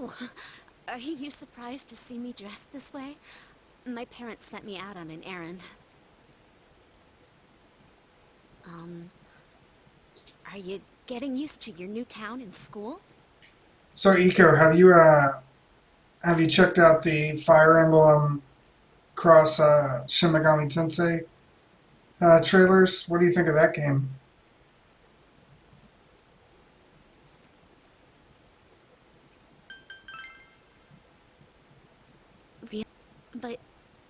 Oh, are you surprised to see me dressed this way? My parents sent me out on an errand. Are you getting used to your new town and school? So, Eco, have you checked out the Fire Emblem Cross Shin Megami Tensei trailers? What do you think of that game? Really? But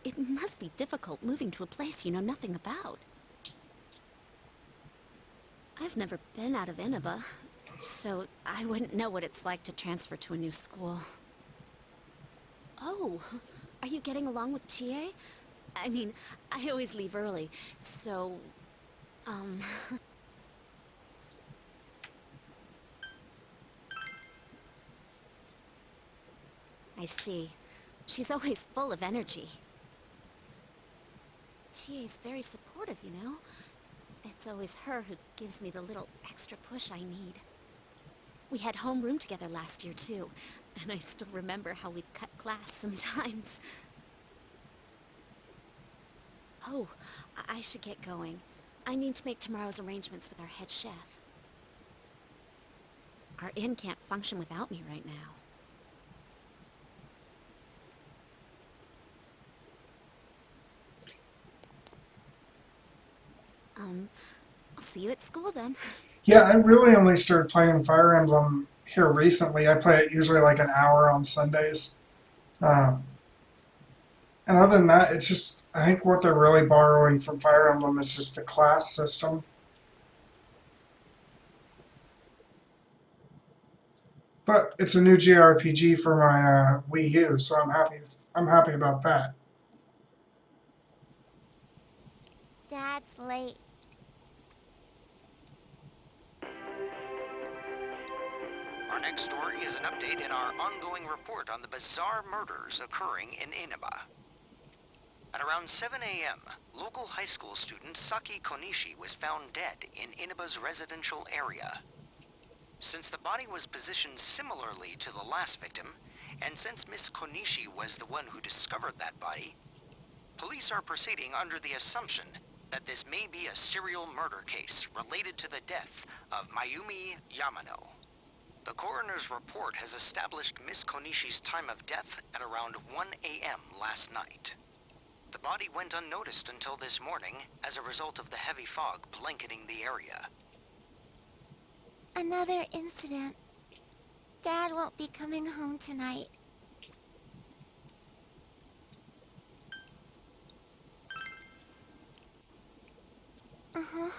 it must be difficult moving to a place you know nothing about. I've never been out of Inaba, so I wouldn't know what it's like to transfer to a new school. Oh, are you getting along with Chie? I mean, I always leave early, so, um... I see. She's always full of energy. Chie's very supportive, you know? It's always her who gives me the little extra push I need. We had homeroom together last year, too, and I still remember how we'd cut class sometimes. Oh, I should get going. I need to make tomorrow's arrangements with our head chef. Our inn can't function without me right now. I'll see you at school then. Yeah, I really only started playing Fire Emblem here recently. I play it usually like an hour on Sundays. Um, and other than that, it's just, I think what they're really borrowing from Fire Emblem is just the class system. But it's a new jRPG for my Wii U, so I'm happy. I'm happy about that. Dad's late. Our next story is an update in our ongoing report on the bizarre murders occurring in Inaba. At around 7 a.m., local high school student Saki Konishi was found dead in Inaba's residential area. Since the body was positioned similarly to the last victim, and since Miss Konishi was the one who discovered that body, police are proceeding under the assumption that this may be a serial murder case related to the death of Mayumi Yamano. The coroner's report has established Miss Konishi's time of death at around 1 a.m. last night. The body went unnoticed until this morning as a result of the heavy fog blanketing the area. Another incident. Dad won't be coming home tonight. Uh-huh.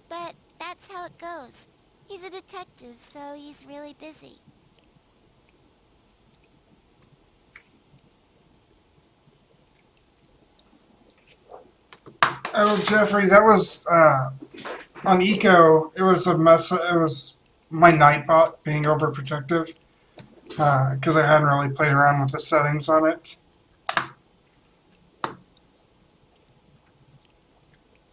But that's how it goes. He's a detective, so he's really busy. Oh, Jeffrey, that was on Eco. It was a mess. It was my Nightbot being overprotective because I hadn't really played around with the settings on it.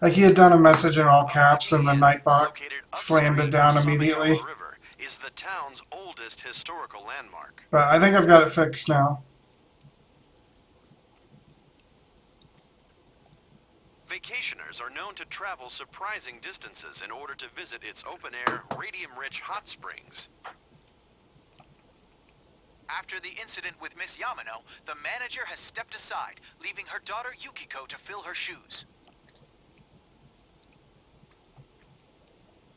Like he had done a message in all caps, and the Nightbot Located slammed it upstream down of immediately. Sabayama River, is the town's oldest historical landmark. But I think I've got it fixed now. Vacationers are known to travel surprising distances in order to visit its open-air, radium-rich hot springs. After the incident with Miss Yamano, the manager has stepped aside, leaving her daughter Yukiko to fill her shoes.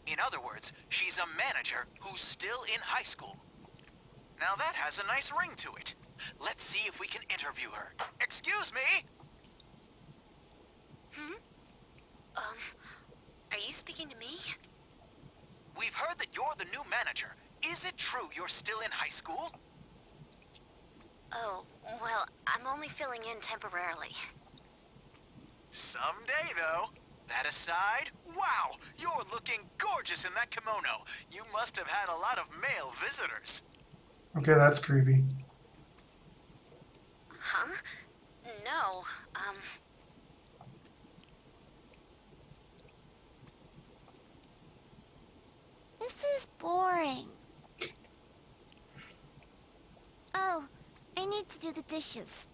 In other words, she's a manager who's still in high school. Now that has a nice ring to it. Let's see if we can interview her. Excuse me? Are you speaking to me? We've heard that you're the new manager. Is it true you're still in high school? Oh, well, I'm only filling in temporarily. Someday, though. That aside, wow, you're looking gorgeous in that kimono. You must have had a lot of male visitors. Okay, that's creepy. Huh? No, This is boring. I need to do the dishes.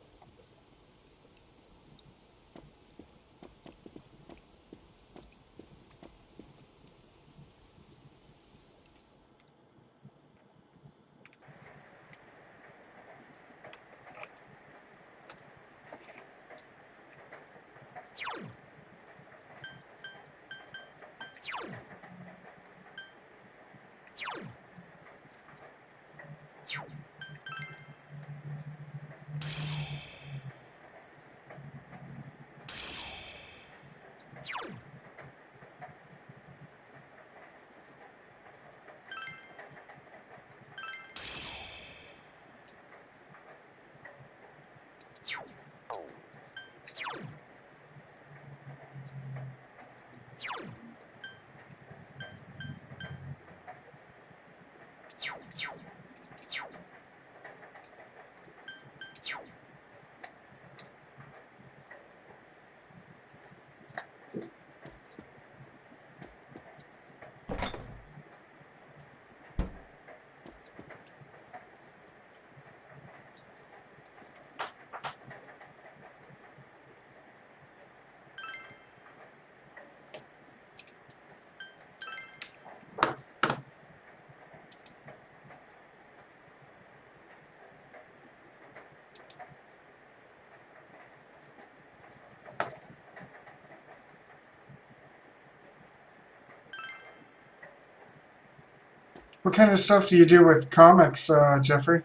What kind of stuff do you do with comics, Jeffrey?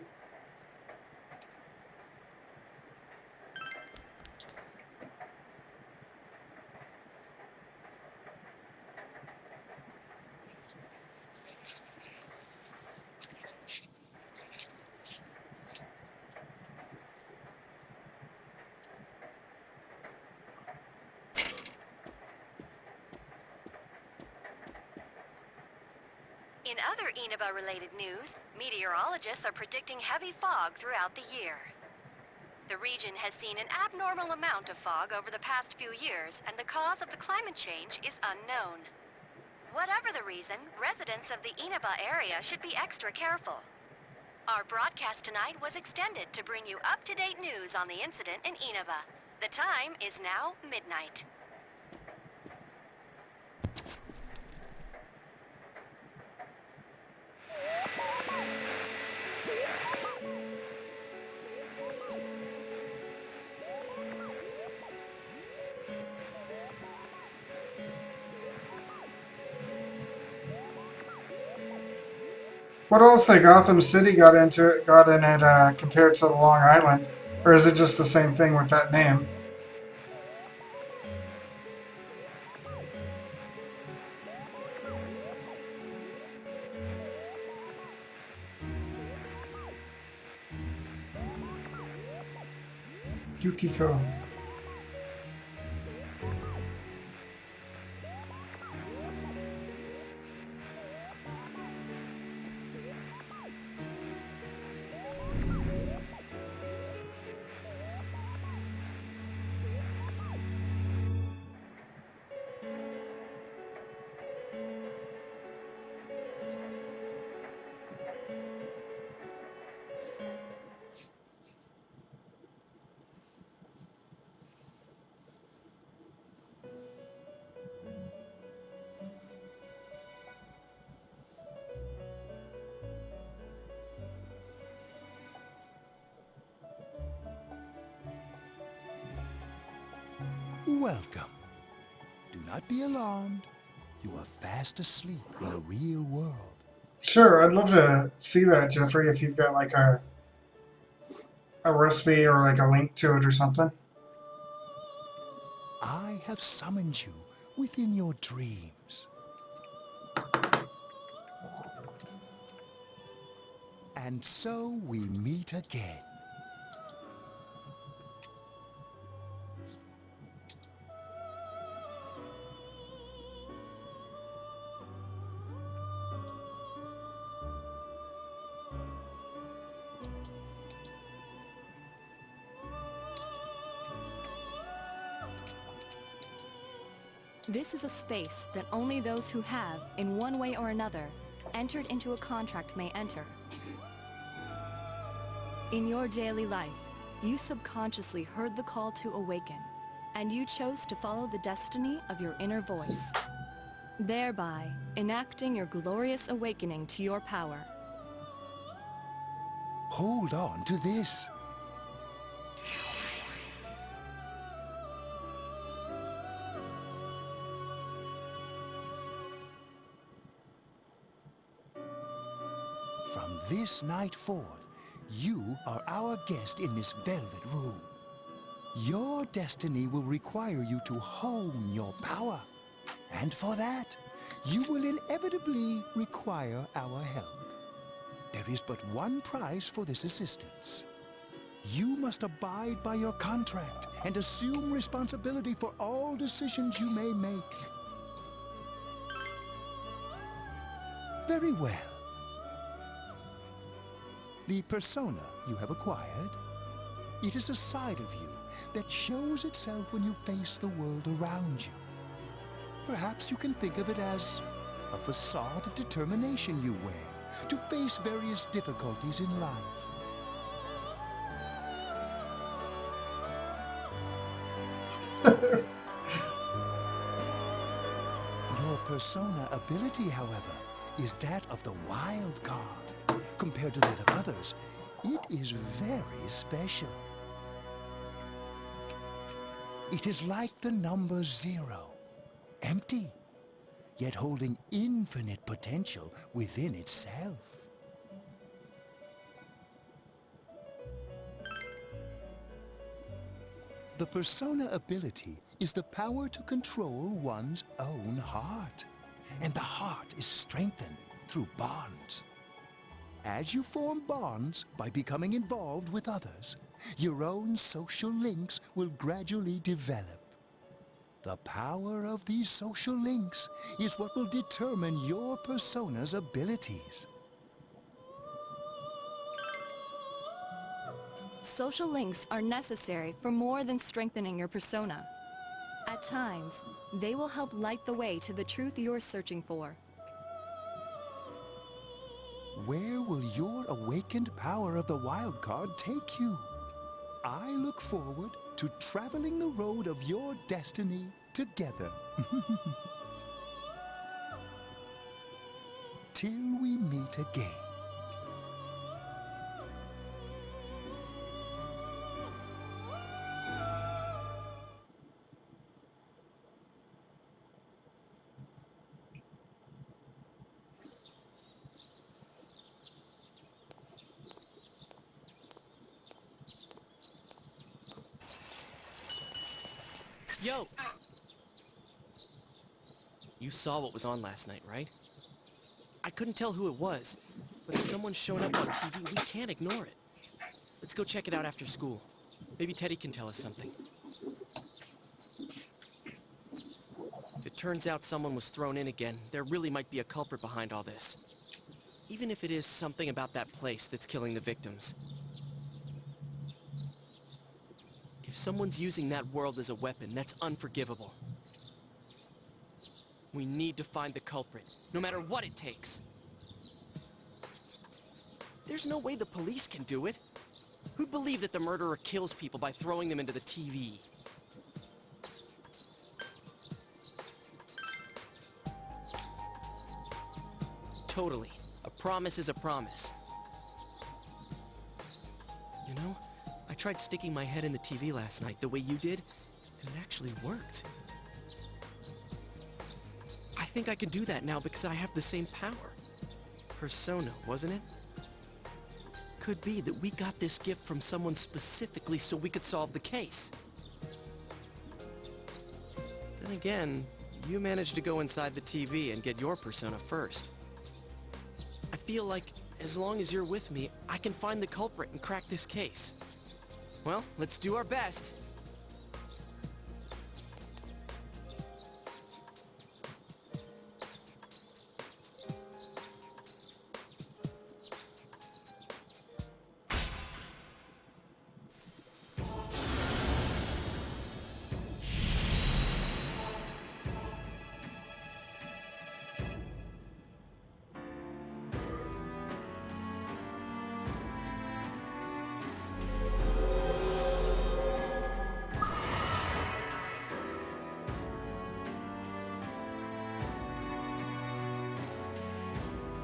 In other Inaba-related news, meteorologists are predicting heavy fog throughout the year. The region has seen an abnormal amount of fog over the past few years, and the cause of the climate change is unknown. Whatever the reason, residents of the Inaba area should be extra careful. Our broadcast tonight was extended to bring you up-to-date news on the incident in Inaba. The time is now midnight. What else that Gotham City got in it compared to the Long Island? Or is it just the same thing with that name? Yukiko. Welcome. Do not be alarmed. You are fast asleep in the real world. Sure, I'd love to see that, Jeffrey, if you've got like a recipe or like a link to it or something. I have summoned you within your dreams. And so we meet again. This is a space that only those who have, in one way or another, entered into a contract may enter. In your daily life, you subconsciously heard the call to awaken, and you chose to follow the destiny of your inner voice, thereby enacting your glorious awakening to your power. Hold on to this. From this night forth, you are our guest in this velvet room. Your destiny will require you to hone your power. And for that, you will inevitably require our help. There is but one price for this assistance. You must abide by your contract and assume responsibility for all decisions you may make. Very well. The persona you have acquired, it is a side of you that shows itself when you face the world around you. Perhaps you can think of it as a facade of determination you wear to face various difficulties in life. Your persona ability, however, is that of the wild card. Compared to that of others, it is very special. It is like the number 0, empty, yet holding infinite potential within itself. The persona ability is the power to control one's own heart, and the heart is strengthened through bonds. As you form bonds by becoming involved with others, your own social links will gradually develop. The power of these social links is what will determine your persona's abilities. Social links are necessary for more than strengthening your persona. At times, they will help light the way to the truth you're searching for. Where will your awakened power of the wild card take you? I look forward to traveling the road of your destiny together. Till we meet again. Yo! You saw what was on last night, right? I couldn't tell who it was, but if someone's showing up on TV, we can't ignore it. Let's go check it out after school. Maybe Teddy can tell us something. If it turns out someone was thrown in again, there really might be a culprit behind all this. Even if it is something about that place that's killing the victims. If someone's using that world as a weapon, that's unforgivable. We need to find the culprit, no matter what it takes. There's no way the police can do it. Who'd believe that the murderer kills people by throwing them into the TV? Totally. A promise is a promise. You know, I tried sticking my head in the TV last night the way you did, and it actually worked. I think I can do that now because I have the same power. Persona, wasn't it? Could be that we got this gift from someone specifically so we could solve the case. Then again, you managed to go inside the TV and get your persona first. I feel like as long as you're with me, I can find the culprit and crack this case. Well, let's do our best.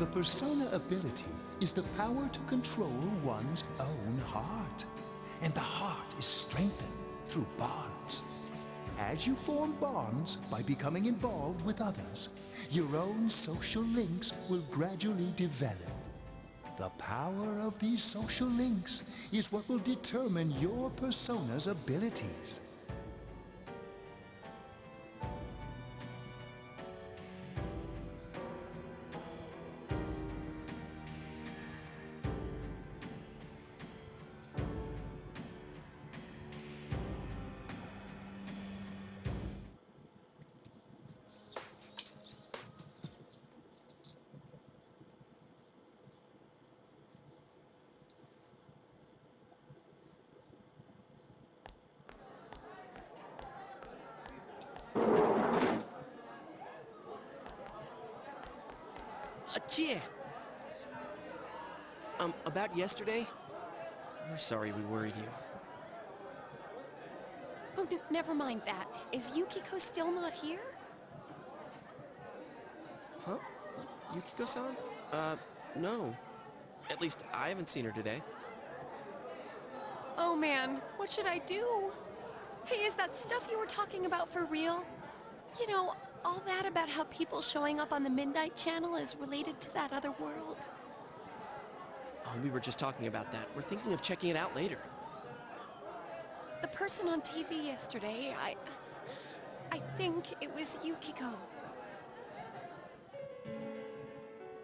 The persona ability is the power to control one's own heart. And the heart is strengthened through bonds. As you form bonds by becoming involved with others, your own social links will gradually develop. The power of these social links is what will determine your persona's abilities. Chia! About yesterday? We're sorry we worried you. Oh, never mind that. Is Yukiko still not here? Huh? Yukiko-san? No. At least I haven't seen her today. Oh man, what should I do? Hey, is that stuff you were talking about for real? You know, all that about how people showing up on the Midnight Channel is related to that other world. Oh, we were just talking about that. We're thinking of checking it out later. The person on TV yesterday, I think it was Yukiko.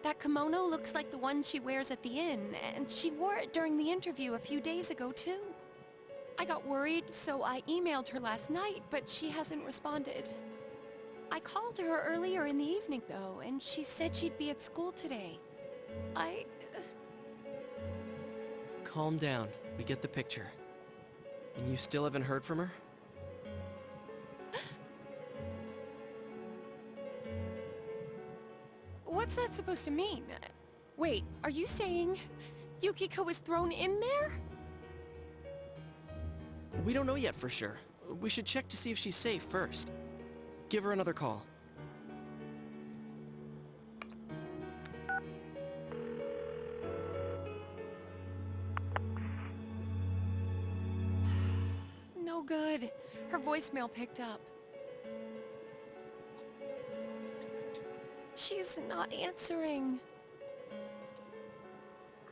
That kimono looks like the one she wears at the inn, and she wore it during the interview a few days ago, too. I got worried, so I emailed her last night, but she hasn't responded. I called her earlier in the evening, though, and she said she'd be at school today. Calm down. We get the picture. And you still haven't heard from her? What's that supposed to mean? Wait, are you saying Yukiko was thrown in there? We don't know yet for sure. We should check to see if she's safe first. Give her another call. No good. Her voicemail picked up. She's not answering.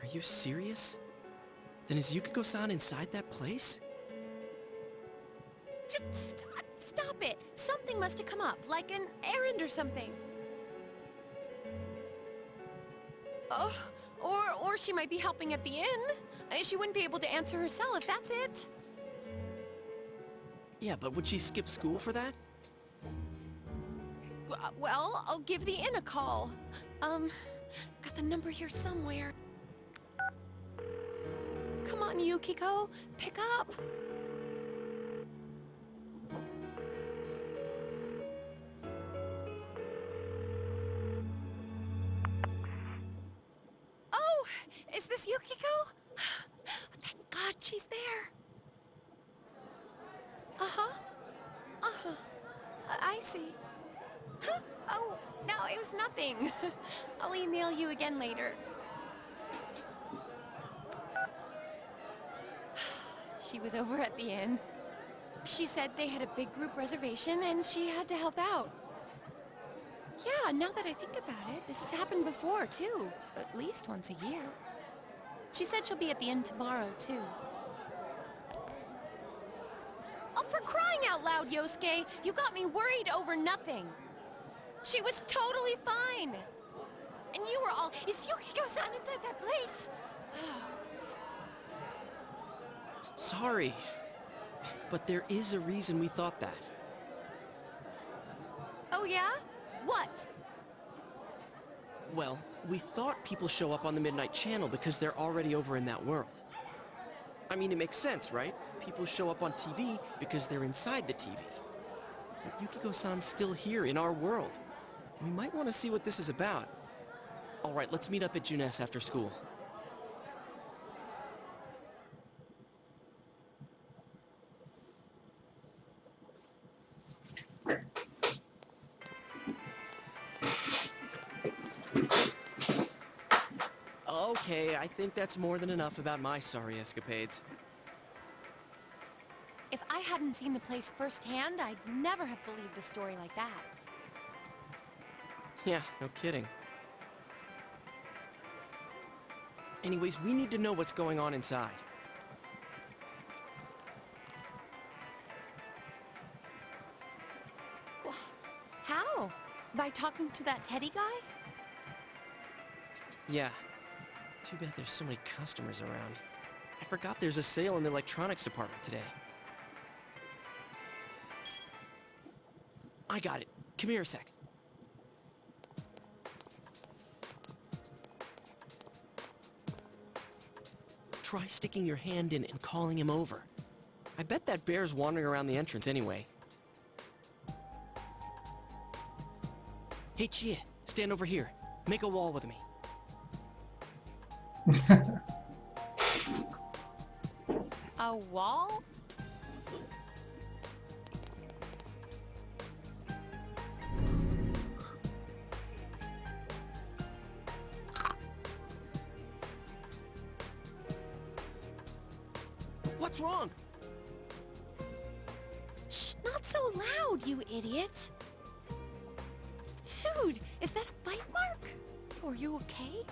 Are you serious? Then is Yukiko-san inside that place? Just stop it! Something must have come up, like an errand or something. Oh, or she might be helping at the inn. She wouldn't be able to answer herself if that's it. Yeah, but would she skip school for that? Well, I'll give the inn a call. Got the number here somewhere. Come on, Yukiko, pick up. Oh, is this Yukiko? Thank God she's there. Uh-huh. Uh-huh. I see. Huh? Oh, no, it was nothing. I'll email you again later. She was over at the inn. She said they had a big group reservation and she had to help out. Yeah, now that I think about it, this has happened before, too. At least once a year. She said she'll be at the inn tomorrow, too. Oh, for crying out loud, Yosuke! You got me worried over nothing. She was totally fine. And you were all, is Yukiko-san inside that place? Sorry. But there is a reason we thought that. Oh, yeah? What? Well, we thought people show up on the Midnight Channel because they're already over in that world. I mean, it makes sense, right? People show up on TV because they're inside the TV. But Yukiko-san's still here in our world. We might want to see what this is about. All right, let's meet up at Juness after school. Okay, I think that's more than enough about my sorry escapades. If I hadn't seen the place firsthand, I'd never have believed a story like that. Yeah, no kidding. Anyways, we need to know what's going on inside. How? By talking to that Teddy guy? Yeah. Too bad there's so many customers around. I forgot there's a sale in the electronics department today. I got it. Come here a sec. Try sticking your hand in and calling him over. I bet that bear's wandering around the entrance anyway. Hey, Chia, stand over here. Make a wall with me. A wall? What's wrong? Shh, not so loud, you idiot. Dude, is that a bite mark? Are you okay?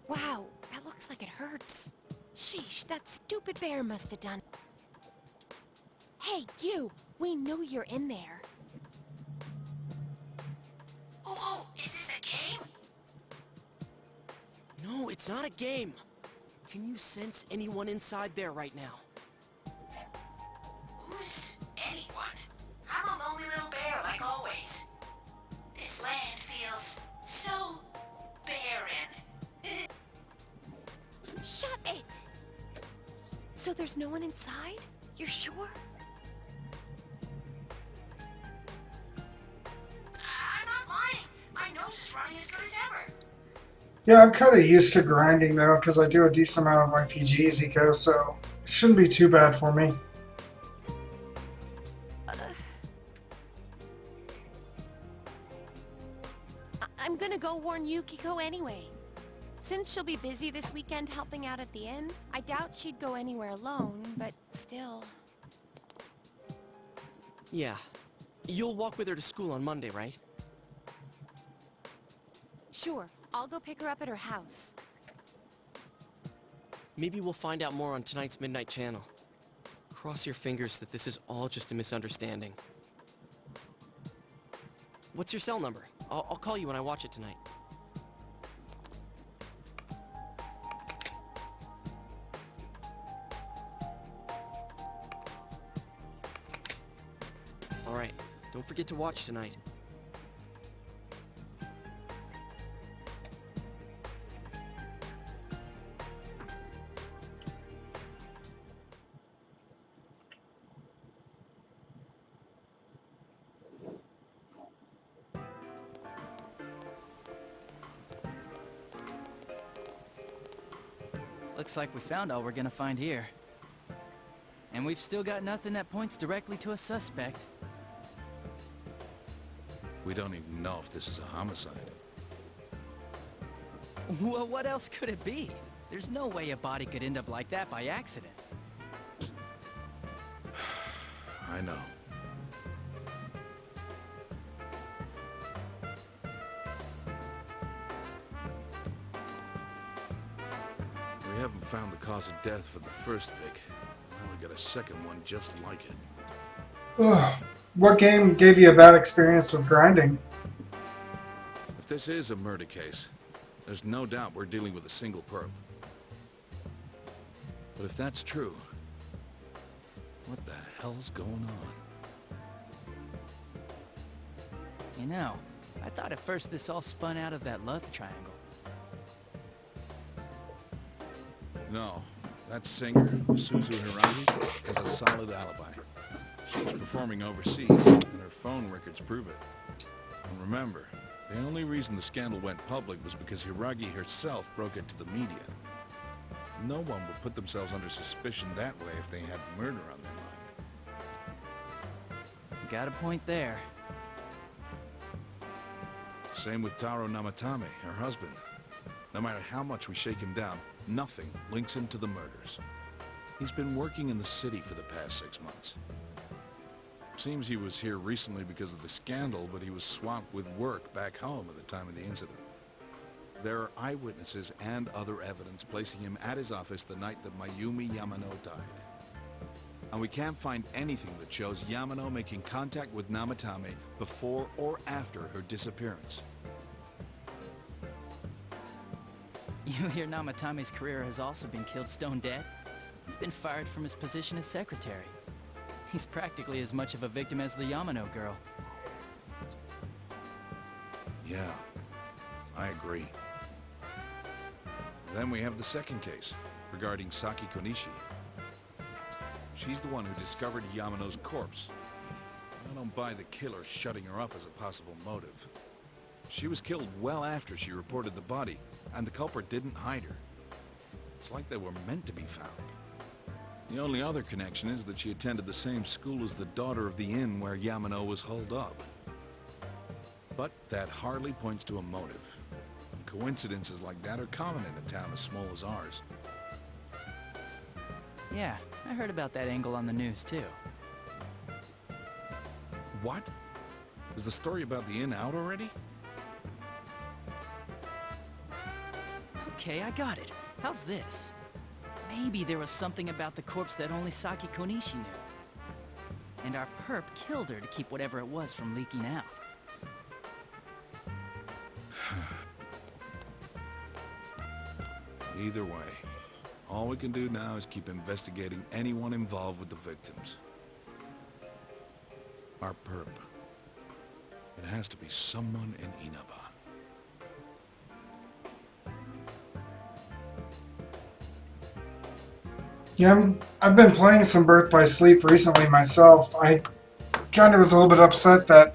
Wow, that looks like it hurts. Sheesh, that stupid bear must have done. Hey, you! We know you're in there. Oh, is this a game? No, it's not a game. Can you sense anyone inside there right now? Who's anyone? I'm a lonely little bear like always. This land feels so barren. Shut it! So there's no one inside? You're sure? I'm not lying. My nose is running as good as ever. Yeah, I'm kind of used to grinding though, because I do a decent amount of RPGs eco, so it shouldn't be too bad for me. I'm gonna go warn Yukiko anyway. Since she'll be busy this weekend helping out at the inn, I doubt she'd go anywhere alone, but still. Yeah. You'll walk with her to school on Monday, right? Sure, I'll go pick her up at her house. Maybe we'll find out more on tonight's Midnight Channel. Cross your fingers that this is all just a misunderstanding. What's your cell number? I'll call you when I watch it tonight. Alright, don't forget to watch tonight. Looks like we found all we're gonna find here. And we've still got nothing that points directly to a suspect. We don't even know if this is a homicide. Well, what else could it be? There's no way a body could end up like that by accident. I know. We haven't found the cause of death for the first Vic. Now we got a second one just like it. Ugh. What game gave you a bad experience with grinding? If this is a murder case, there's no doubt we're dealing with a single perp. But if that's true, what the hell's going on? You know, I thought at first this all spun out of that love triangle. No, that singer, Suzu Hiragi, has a solid alibi. She was performing overseas, and her phone records prove it. And remember, the only reason the scandal went public was because Hiragi herself broke it to the media. No one would put themselves under suspicion that way if they had murder on their mind. got a point there. Same with Taro Namatame, her husband. No matter how much we shake him down, nothing links him to the murders. He's been working in the city for the past 6 months. Seems he was here recently because of the scandal, but he was swamped with work back home at the time of the incident. There are eyewitnesses and other evidence placing him at his office the night that Mayumi Yamano died. And we can't find anything that shows Yamano making contact with Namatame before or after her disappearance. You hear Namatame's career has also been killed stone dead? He's been fired from his position as secretary. He's practically as much of a victim as the Yamano girl. Yeah, I agree. Then we have the second case, regarding Saki Konishi. She's the one who discovered Yamano's corpse. I don't buy the killer shutting her up as a possible motive. She was killed well after she reported the body, and the culprit didn't hide her. It's like they were meant to be found. The only other connection is that she attended the same school as the daughter of the inn where Yamano was holed up. But that hardly points to a motive. And coincidences like that are common in a town as small as ours. Yeah, I heard about that angle on the news too. What? Is the story about the inn out already? Okay, I got it. How's this? Maybe there was something about the corpse that only Saki Konishi knew. And our perp killed her to keep whatever it was from leaking out. Either way, all we can do now is keep investigating anyone involved with the victims. Our perp. It has to be someone in Inaba. Yeah, I've been playing some Birth by Sleep recently myself. I kind of was a little bit upset that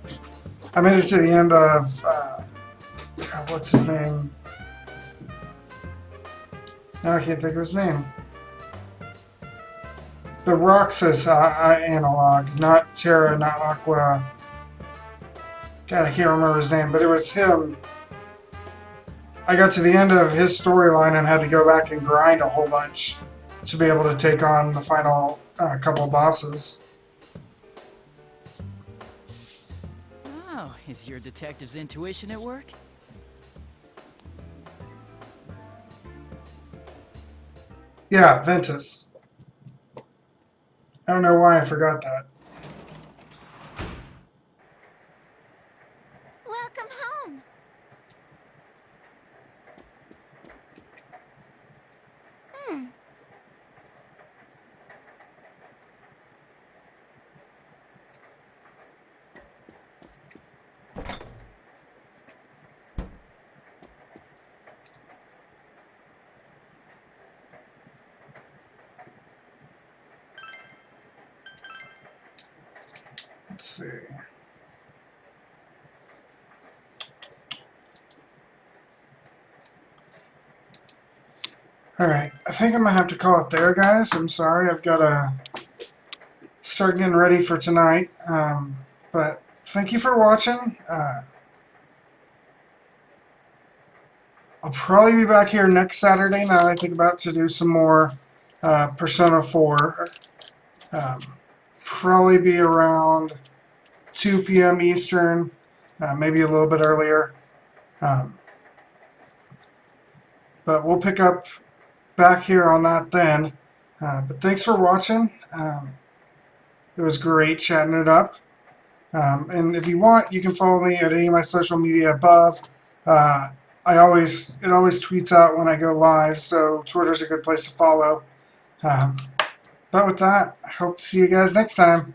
I made it to the end of, what's his name? Now I can't think of his name. The Roxas analog, not Terra, not Aqua. God, I can't remember his name, but it was him. I got to the end of his storyline and had to go back and grind a whole bunch to be able to take on the final couple of bosses. Oh, is your detective's intuition at work? Yeah, Ventus. I don't know why I forgot that. Welcome home. Let's see. Alright, I think I'm gonna have to call it there, guys. I'm sorry, I've got to start getting ready for tonight. But thank you for watching. I'll probably be back here next Saturday, now that I think about to do some more Persona 4. Probably be around 2 p.m. Eastern, maybe a little bit earlier. But we'll pick up back here on that then. But thanks for watching. It was great chatting it up. And if you want, you can follow me at any of my social media above. It always tweets out when I go live, so Twitter's a good place to follow. But with that, I hope to see you guys next time.